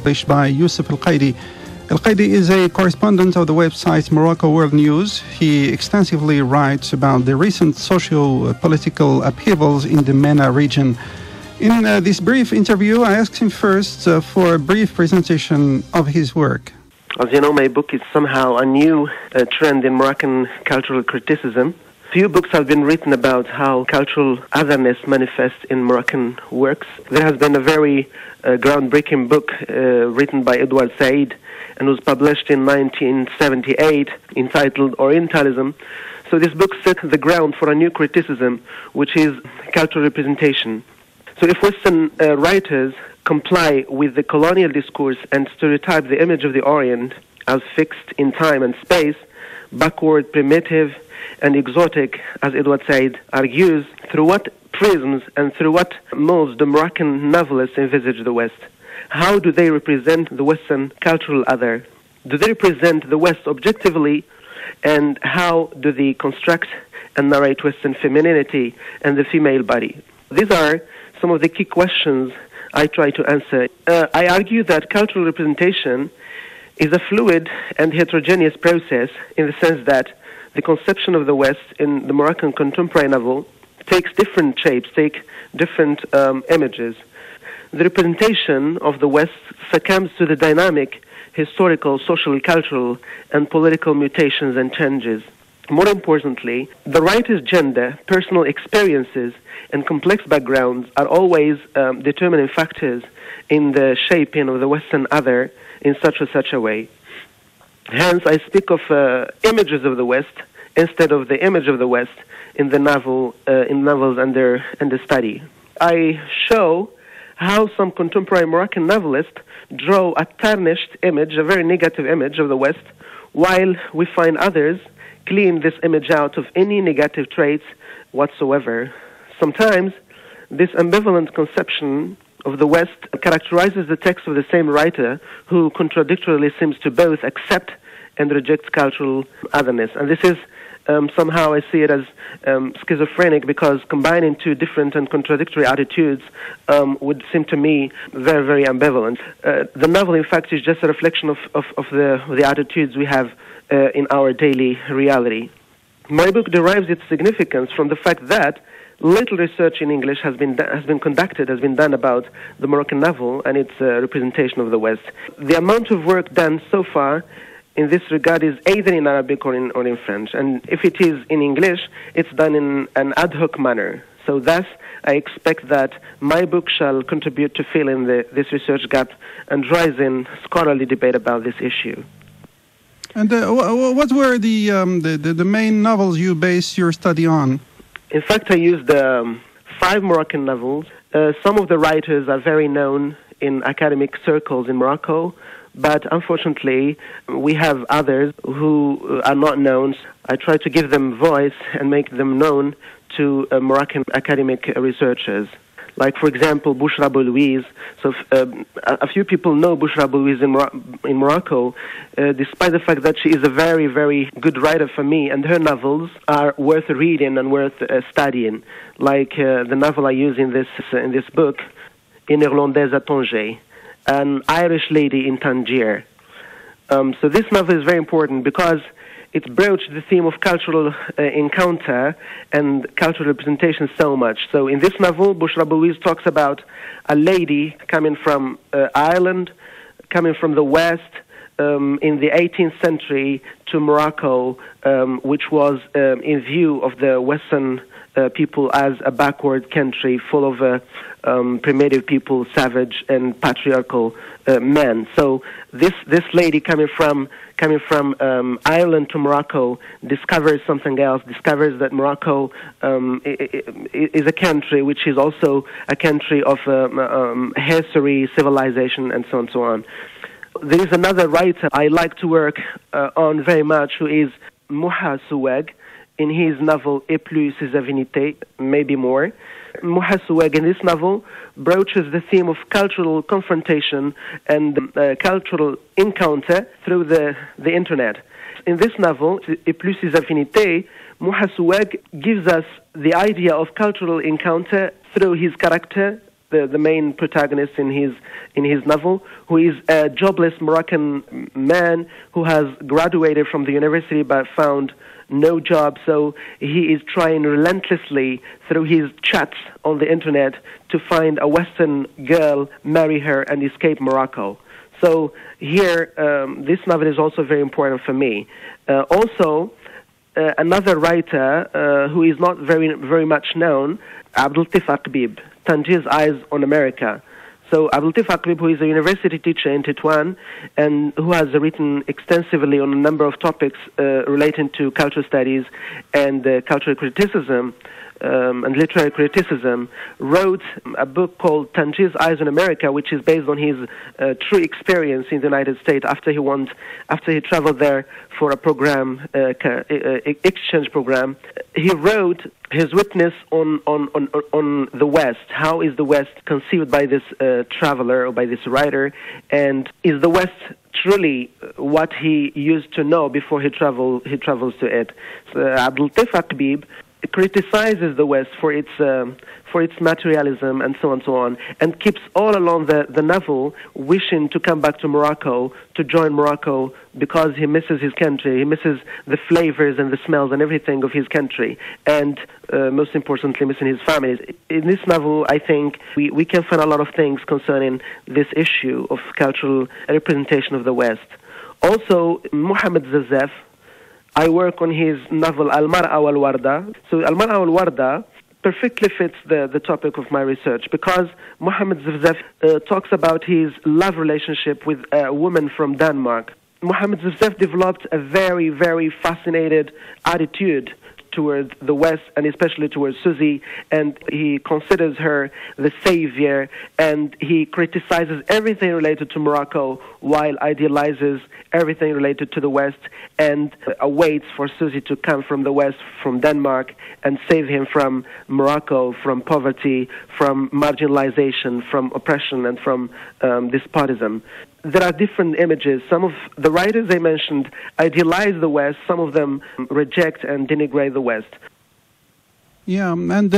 published by Youssef El-Qaidi. El-Qaidi is a correspondent of the website Morocco World News. He extensively writes about the recent socio-political upheavals in the MENA region. In this brief interview, I asked him first for a brief presentation of his work. As you know, my book is somehow a new trend in Moroccan cultural criticism. Few books have been written about how cultural otherness manifests in Moroccan works. There has been a very groundbreaking book written by Edward Said and was published in 1978 entitled Orientalism. So this book set the ground for a new criticism, which is cultural representation. So if Western writers comply with the colonial discourse and stereotype the image of the Orient as fixed in time and space, backward, primitive, and exotic, as Edward Said argues, through what prisms and through what molds the Moroccan novelists envisage the West? How do they represent the Western cultural other? Do they represent the West objectively? And how do they construct and narrate Western femininity and the female body? These are some of the key questions I try to answer. I argue that cultural representation is a fluid and heterogeneous process in the sense that the conception of the West in the Moroccan contemporary novel takes different shapes, take different images. The representation of the West succumbs to the dynamic, historical, social, cultural, and political mutations and changes. More importantly, the writer's gender, personal experiences, and complex backgrounds are always determining factors in the shaping of the Western other in such a way. Hence, I speak of images of the West instead of the image of the West in the novel, in novels under study. I show how some contemporary Moroccan novelists draw a tarnished image, a very negative image of the West, while we find others clean this image out of any negative traits whatsoever. Sometimes this ambivalent conception of the West characterizes the text of the same writer who contradictorily seems to both accept and reject cultural otherness. And this is somehow I see it as schizophrenic, because combining two different and contradictory attitudes would seem to me very, very ambivalent. The novel, in fact, is just a reflection of the attitudes we have in our daily reality. My book derives its significance from the fact that little research in English has been done about the Moroccan novel and its representation of the West. The amount of work done so far in this regard is either in Arabic or in French. And if it is in English, it's done in an ad hoc manner. So thus, I expect that my book shall contribute to fill in this research gap and rise in scholarly debate about this issue. And what were the main novels you based your study on? In fact, I used 5 Moroccan novels. Some of the writers are very known in academic circles in Morocco, but unfortunately, we have others who are not known. I try to give them voice and make them known to Moroccan academic researchers. Like, for example, Bouchra Boulouise. So a few people know Bouchra Boulouise in Morocco, despite the fact that she is a very, very good writer for me, and her novels are worth reading and worth studying. Like the novel I use in this book, Une Irlandaise à Tanger, an Irish lady in Tangier. So this novel is very important because it broached the theme of cultural encounter and cultural representation so much. So in this novel, Bouchra Boulouise talks about a lady coming from Ireland, coming from the West, in the 18th century to Morocco, which was in view of the Western people as a backward country full of primitive people, savage and patriarchal men. So this lady coming from Ireland to Morocco discovers something else, discovers that Morocco is a country which is also a country of history, civilization, and so on and so on. There is another writer I like to work on very much, who is Mouha Soueg, in his novel Et plus ses affinités, maybe more. Mouha Soueg in this novel broaches the theme of cultural confrontation and cultural encounter through the internet. In this novel, Et plus ses affinités, Mouha Soueg gives us the idea of cultural encounter through his character, the main protagonist in his novel, who is a jobless Moroccan man who has graduated from the university but found no job. So he is trying relentlessly through his chats on the internet to find a Western girl, marry her, and escape Morocco. So here, this novel is also very important for me. Another writer who is not very much known, Abdeltifak Bib, Tangi's Eyes on America. So Abdeltifak Bib, who is a university teacher in Tétouan and who has written extensively on a number of topics relating to cultural studies and cultural criticism and literary criticism, wrote a book called Tangi's Eyes on America, which is based on his true experience in the United States after he traveled there for a program, exchange program. He wrote his witness on the West. How is the West conceived by this traveler or by this writer, and is the West truly what he used to know before he travels to it? So Abdeltifak Bib criticizes the West for its materialism and so on, and keeps all along the novel wishing to come back to Morocco, to join Morocco, because he misses his country, he misses the flavors and the smells and everything of his country, and most importantly, missing his family. In this novel, I think we can find a lot of things concerning this issue of cultural representation of the West. Also, Mohamed Zazef, I work on his novel Al-Mar'a wal-Warda. So Al-Mar'a wal-Warda perfectly fits the topic of my research, because Mohamed Zafzaf talks about his love relationship with a woman from Denmark. Mohamed Zafzaf developed a very, very fascinated attitude towards the West, and especially towards Susie, and he considers her the savior, and he criticizes everything related to Morocco while idealizes everything related to the West, and awaits for Susie to come from the West, from Denmark, and save him from Morocco, from poverty, from marginalization, from oppression, and from despotism. There are different images. Some of the writers I mentioned idealize the West, some of them reject and denigrate the West. Yeah, and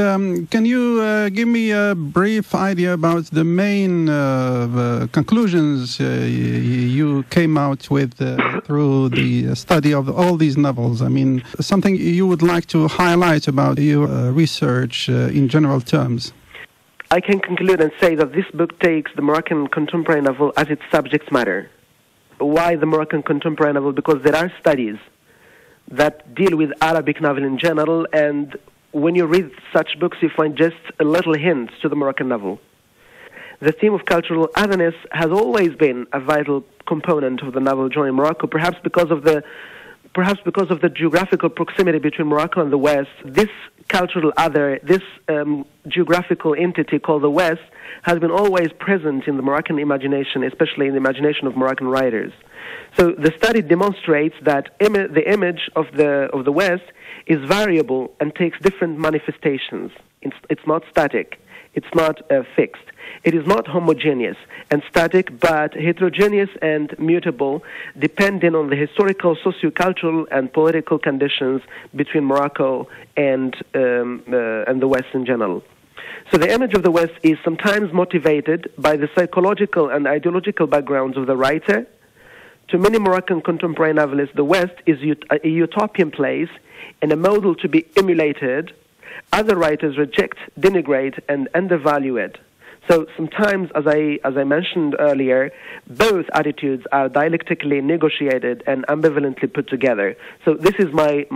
can you give me a brief idea about the main conclusions you came out with through the study of all these novels? I mean, something you would like to highlight about your research in general terms? I can conclude and say that this book takes the Moroccan contemporary novel as its subject matter. Why the Moroccan contemporary novel? Because there are studies that deal with Arabic novel in general, and when you read such books, you find just a little hint to the Moroccan novel. The theme of cultural otherness has always been a vital component of the novel Joining Morocco, perhaps because of the geographical proximity between Morocco and the West. This cultural other, this geographical entity called the West, has been always present in the Moroccan imagination, especially in the imagination of Moroccan writers. So the study demonstrates that the image of the West is variable and takes different manifestations. It's not static. It's not fixed. It is not homogeneous and static, but heterogeneous and mutable, depending on the historical, socio-cultural, and political conditions between Morocco and the West in general. So the image of the West is sometimes motivated by the psychological and ideological backgrounds of the writer. To many Moroccan contemporary novelists, the West is a utopian place and a model to be emulated. Other writers reject, denigrate, and undervalue it. So sometimes, as I mentioned earlier, both attitudes are dialectically negotiated and ambivalently put together. So this is my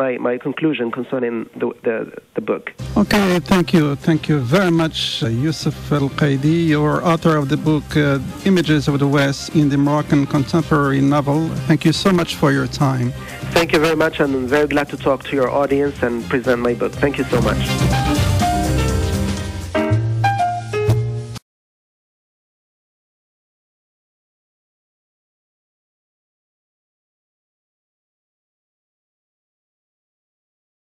conclusion concerning the book. Okay, thank you very much, Youssef El-Qaidi. You're author of the book Images of the West in the Moroccan Contemporary Novel. Thank you so much for your time. Thank you very much, and I'm very glad to talk to your audience and present my book. Thank you so much.